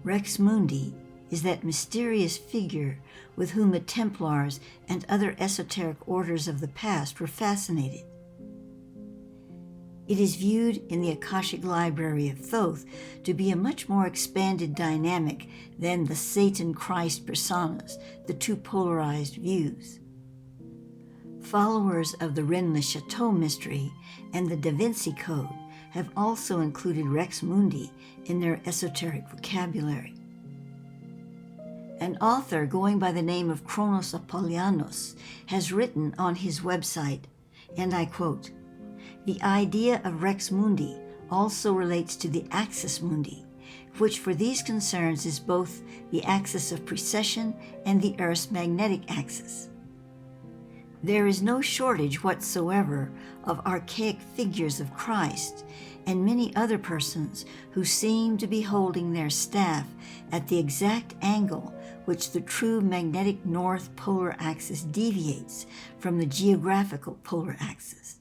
Rex Mundi is that mysterious figure with whom the Templars and other esoteric orders of the past were fascinated. It is viewed in the Akashic Library of Thoth to be a much more expanded dynamic than the Satan-Christ personas, the two polarized views. Followers of the Rennes-le-Chateau mystery and the Da Vinci Code have also included Rex Mundi in their esoteric vocabulary. An author going by the name of Chronos Apollonios has written on his website, and I quote, "The idea of Rex Mundi also relates to the axis mundi, which for these concerns is both the axis of precession and the Earth's magnetic axis. There is no shortage whatsoever of archaic figures of Christ and many other persons who seem to be holding their staff at the exact angle which the true magnetic north polar axis deviates from the geographical polar axis."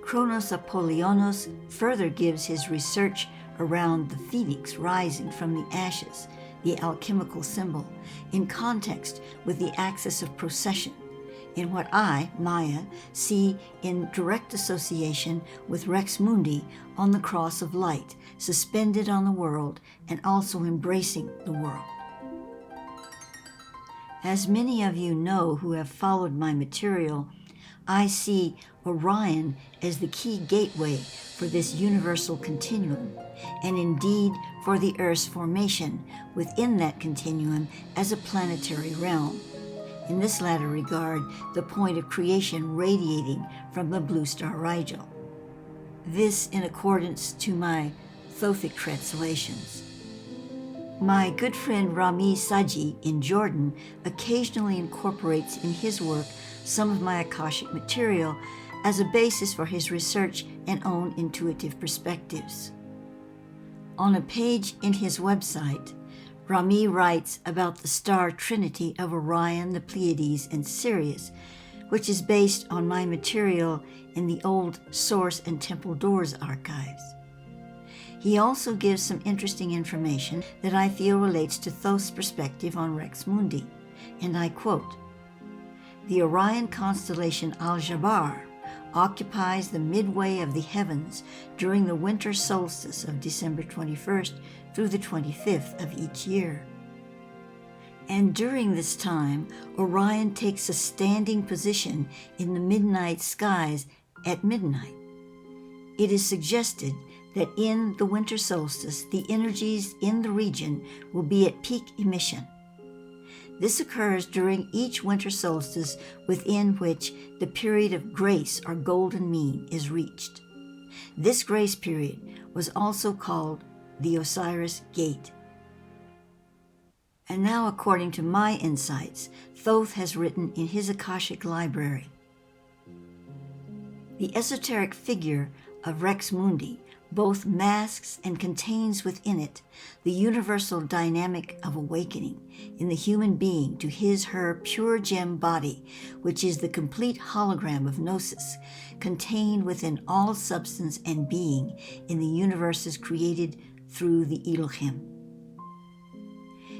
Chronos Apollonios further gives his research around the phoenix rising from the ashes, the alchemical symbol, in context with the axis of procession, in what I, Maia, see in direct association with Rex Mundi on the cross of light, suspended on the world and also embracing the world. As many of you know who have followed my material, I see Orion as the key gateway for this universal continuum, and indeed for the Earth's formation within that continuum as a planetary realm. In this latter regard, the point of creation radiating from the blue star Rigel. This in accordance to my Thothic translations. My good friend Rami Saji in Jordan occasionally incorporates in his work some of my Akashic material as a basis for his research and own intuitive perspectives. On a page in his website, Rami writes about the star trinity of Orion, the Pleiades, and Sirius, which is based on my material in the old Source and Temple Doors archives. He also gives some interesting information that I feel relates to Thoth's perspective on Rex Mundi, and I quote, "The Orion constellation Al-Jabbar occupies the midway of the heavens during the winter solstice of December 21st through the 25th of each year. And during this time, Orion takes a standing position in the midnight skies at midnight. It is suggested that in the winter solstice, the energies in the region will be at peak emission. This occurs during each winter solstice within which the period of grace or golden mean is reached. This grace period was also called the Osiris Gate." And now, according to my insights, Thoth has written in his Akashic library, "The esoteric figure of Rex Mundi both masks and contains within it the universal dynamic of awakening in the human being to his/her pure gem body, which is the complete hologram of Gnosis, contained within all substance and being in the universes created through the Elohim.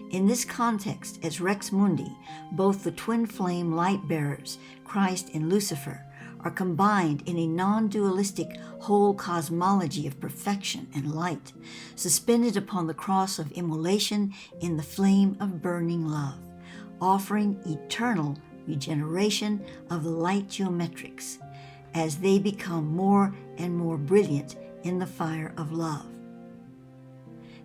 In this context, as Rex Mundi, both the twin flame light bearers, Christ and Lucifer, are combined in a non-dualistic whole cosmology of perfection and light, suspended upon the cross of immolation in the flame of burning love, offering eternal regeneration of the light geometrics as they become more and more brilliant in the fire of love.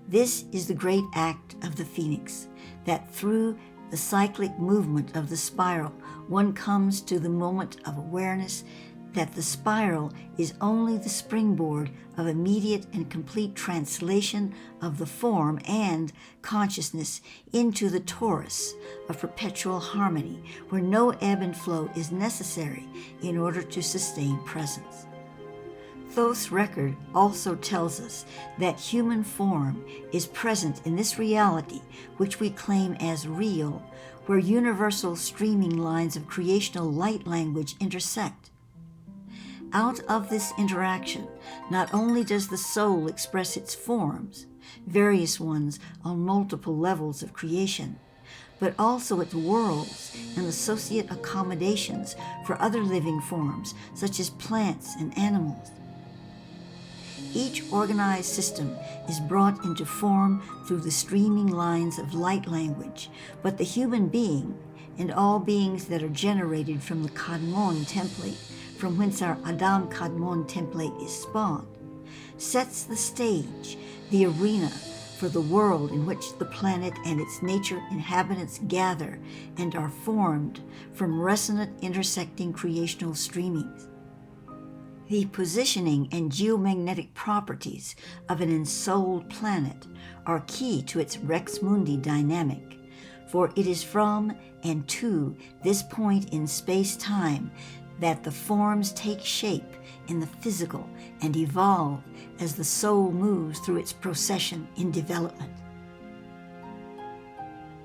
This is the great act of the Phoenix, that through the cyclic movement of the spiral, one comes to the moment of awareness that the spiral is only the springboard of immediate and complete translation of the form and consciousness into the torus of perpetual harmony, where no ebb and flow is necessary in order to sustain presence. Thoth's record also tells us that human form is present in this reality which we claim as real, where universal streaming lines of creational light language intersect. Out of this interaction, not only does the soul express its forms, various ones on multiple levels of creation, but also its worlds and associate accommodations for other living forms such as plants and animals. Each organized system is brought into form through the streaming lines of light language, but the human being, and all beings that are generated from the Kadmon template, from whence our Adam Kadmon template is spawned, sets the stage, the arena, for the world in which the planet and its nature inhabitants gather and are formed from resonant intersecting creational streamings. The positioning and geomagnetic properties of an ensouled planet are key to its Rex Mundi dynamic, for it is from and to this point in space-time that the forms take shape in the physical and evolve as the soul moves through its procession in development.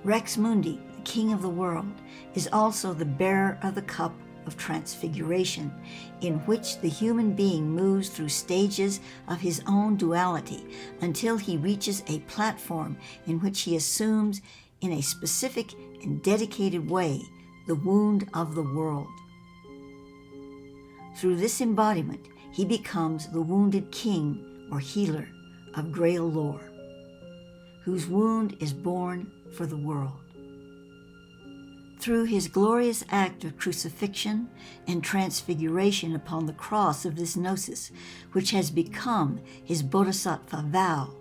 Rex Mundi, the king of the world, is also the bearer of the cup of transfiguration, in which the human being moves through stages of his own duality until he reaches a platform in which he assumes in a specific and dedicated way the wound of the world. Through this embodiment, he becomes the wounded king or healer of Grail lore, whose wound is born for the world. Through his glorious act of crucifixion and transfiguration upon the cross of this gnosis, which has become his Bodhisattva vow,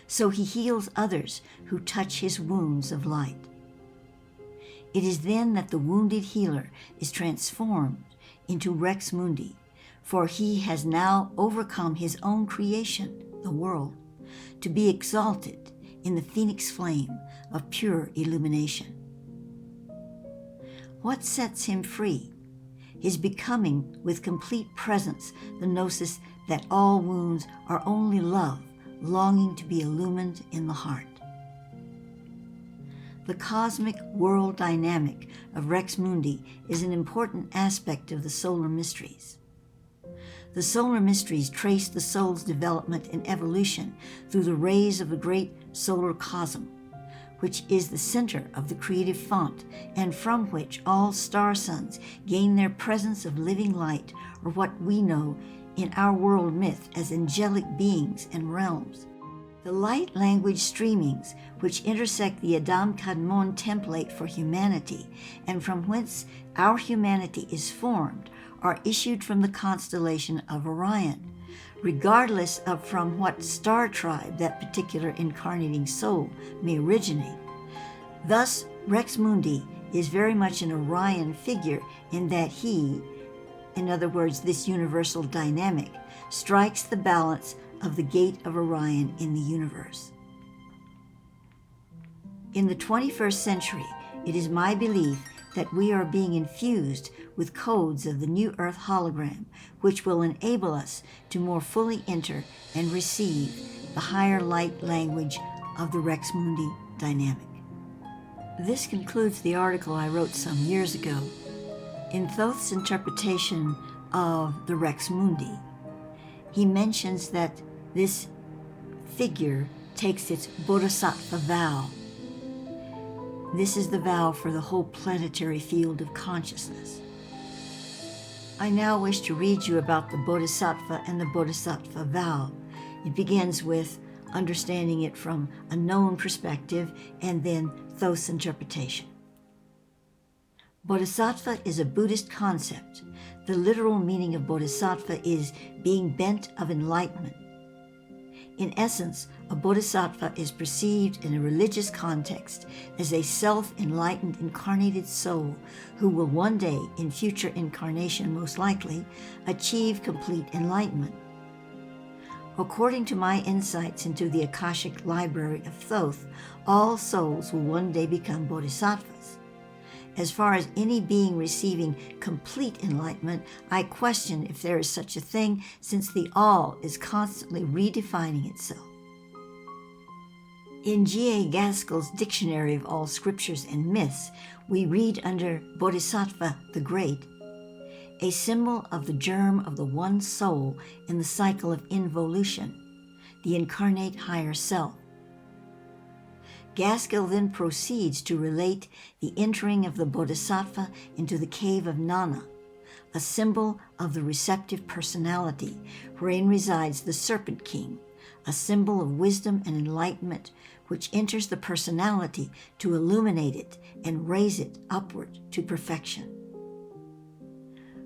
so he heals others who touch his wounds of light. It is then that the wounded healer is transformed into Rex Mundi, for he has now overcome his own creation, the world, to be exalted in the phoenix flame of pure illumination. What sets him free? His becoming with complete presence the gnosis that all wounds are only love, longing to be illumined in the heart. The cosmic world dynamic of Rex Mundi is an important aspect of the solar mysteries. The solar mysteries trace the soul's development and evolution through the rays of the great solar cosm, which is the center of the creative font, and from which all star suns gain their presence of living light, or what we know in our world myth as angelic beings and realms. The light language streamings, which intersect the Adam Kadmon template for humanity, and from whence our humanity is formed, are issued from the constellation of Orion, regardless of from what star tribe that particular incarnating soul may originate. Thus, Rex Mundi is very much an Orion figure in that he, in other words, this universal dynamic, strikes the balance of the gate of Orion in the universe. In the 21st century, it is my belief that we are being infused with codes of the New Earth hologram, which will enable us to more fully enter and receive the higher light language of the Rex Mundi dynamic. This concludes the article I wrote some years ago. In Thoth's interpretation of the Rex Mundi, he mentions that this figure takes its Bodhisattva vow. This is the vow for the whole planetary field of consciousness. I now wish to read you about the Bodhisattva and the Bodhisattva vow. It begins with understanding it from a known perspective and then Thoth's interpretation. Bodhisattva is a Buddhist concept. The literal meaning of bodhisattva is being bent of enlightenment. In essence, a bodhisattva is perceived in a religious context as a self-enlightened incarnated soul who will one day, in future incarnation most likely, achieve complete enlightenment. According to my insights into the Akashic Library of Thoth, all souls will one day become bodhisattvas. As far as any being receiving complete enlightenment, I question if there is such a thing, since the all is constantly redefining itself. In G.A. Gaskell's Dictionary of All Scriptures and Myths, we read under Bodhisattva the Great, a symbol of the germ of the one soul in the cycle of involution, the incarnate higher self. Gaskell then proceeds to relate the entering of the Bodhisattva into the cave of Nana, a symbol of the receptive personality wherein resides the Serpent King, a symbol of wisdom and enlightenment which enters the personality to illuminate it and raise it upward to perfection.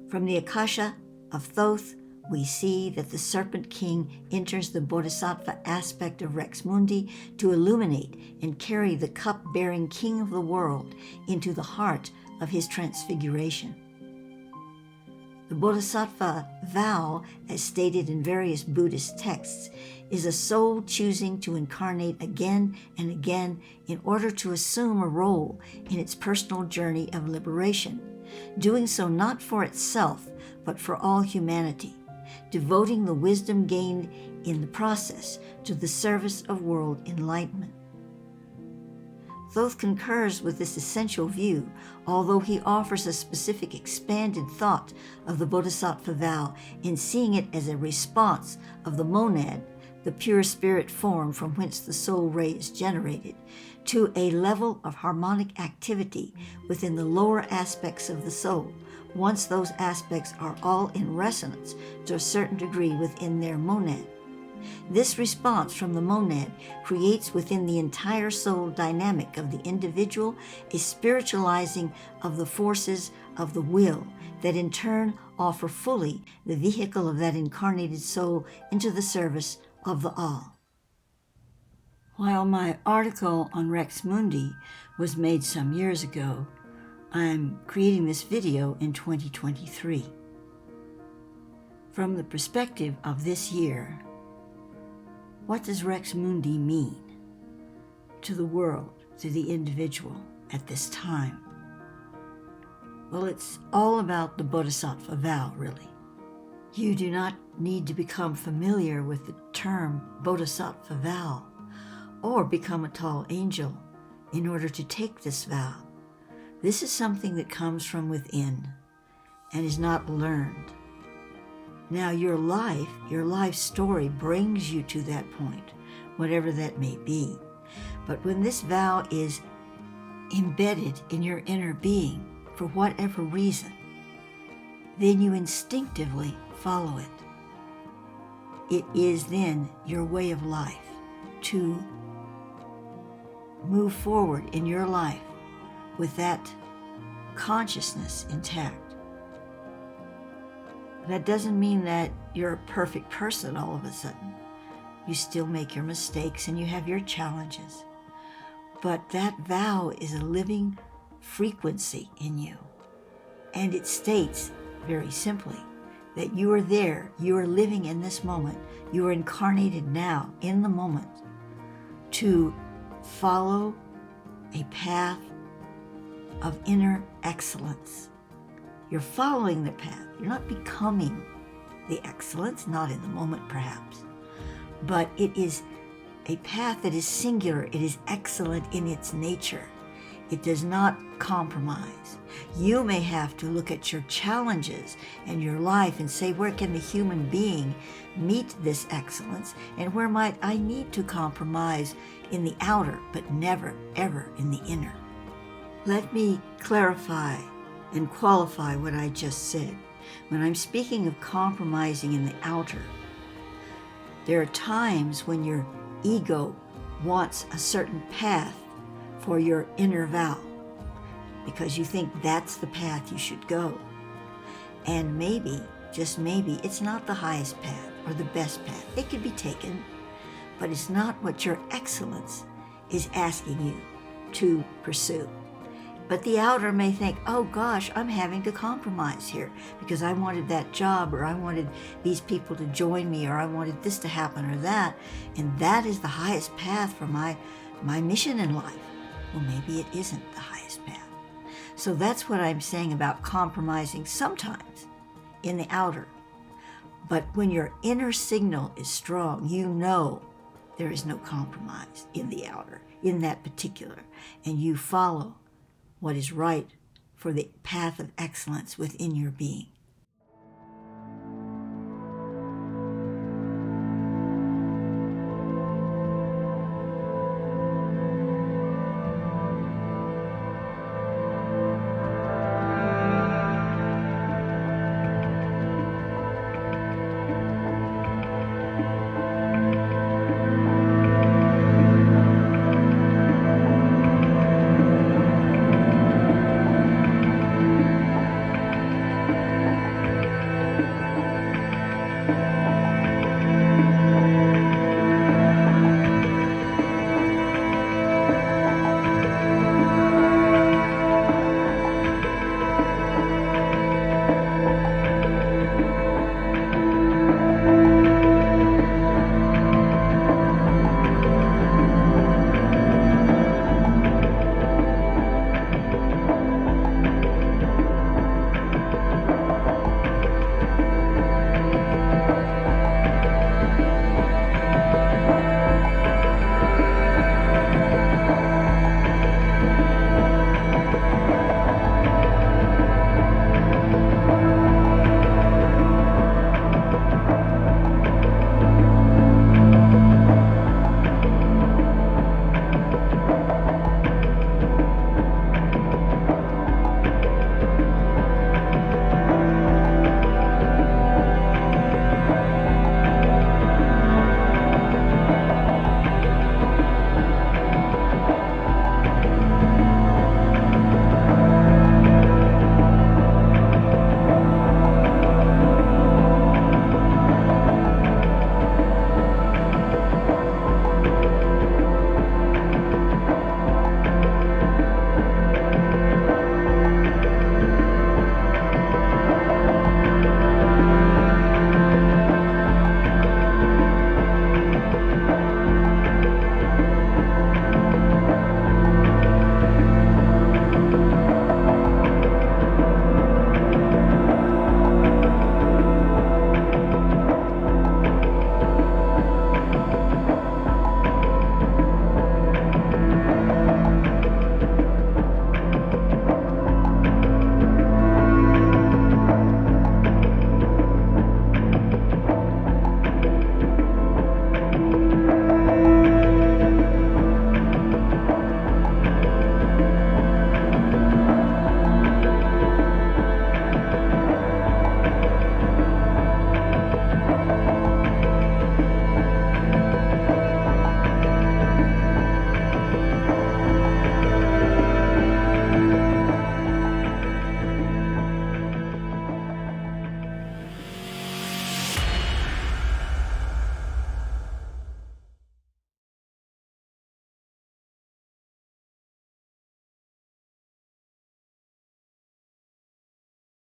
From the Akasha of Thoth, we see that the Serpent King enters the Bodhisattva aspect of Rex Mundi to illuminate and carry the cup-bearing King of the world into the heart of his transfiguration. The Bodhisattva vow, as stated in various Buddhist texts, is a soul choosing to incarnate again and again in order to assume a role in its personal journey of liberation, doing so not for itself, but for all humanity, devoting the wisdom gained in the process to the service of world enlightenment. Thoth concurs with this essential view, although he offers a specific expanded thought of the Bodhisattva vow in seeing it as a response of the monad, the pure spirit form from whence the soul ray is generated, to a level of harmonic activity within the lower aspects of the soul, once those aspects are all in resonance to a certain degree within their monad. This response from the monad creates within the entire soul dynamic of the individual a spiritualizing of the forces of the will that in turn offer fully the vehicle of that incarnated soul into the service of the all. While my article on Rex Mundi was made some years ago, I'm creating this video in 2023. From the perspective of this year, what does Rex Mundi mean to the world, to the individual at this time? Well, it's all about the Bodhisattva vow, really. You do not need to become familiar with the term Bodhisattva vow or become a tall angel in order to take this vow. This is something that comes from within and is not learned. Now, your life story brings you to that point, whatever that may be. But when this vow is embedded in your inner being, for whatever reason, then you instinctively follow it. It is then your way of life to move forward in your life with that consciousness intact. That doesn't mean that you're a perfect person all of a sudden. You still make your mistakes and you have your challenges. But that vow is a living frequency in you. And it states very simply that you are there, you are living in this moment, you are incarnated now in the moment to follow a path of inner excellence. You're following the path. You're not becoming the excellence, not in the moment perhaps, but it is a path that is singular. It is excellent in its nature. It does not compromise. You may have to look at your challenges and your life and say, where can the human being meet this excellence, and where might I need to compromise in the outer, but never, ever in the inner? Let me clarify and qualify what I just said. When I'm speaking of compromising in the outer, there are times when your ego wants a certain path for your inner vow because you think that's the path you should go. And maybe, just maybe, it's not the highest path or the best path. It could be taken, but it's not what your excellence is asking you to pursue. But the outer may think, oh gosh, I'm having to compromise here because I wanted that job, or I wanted these people to join me, or I wanted this to happen or that, and that is the highest path for my mission in life. Well, maybe it isn't the highest path. So that's what I'm saying about compromising sometimes in the outer. But when your inner signal is strong, you know there is no compromise in the outer, in that particular, and you follow what is right for the path of excellence within your being.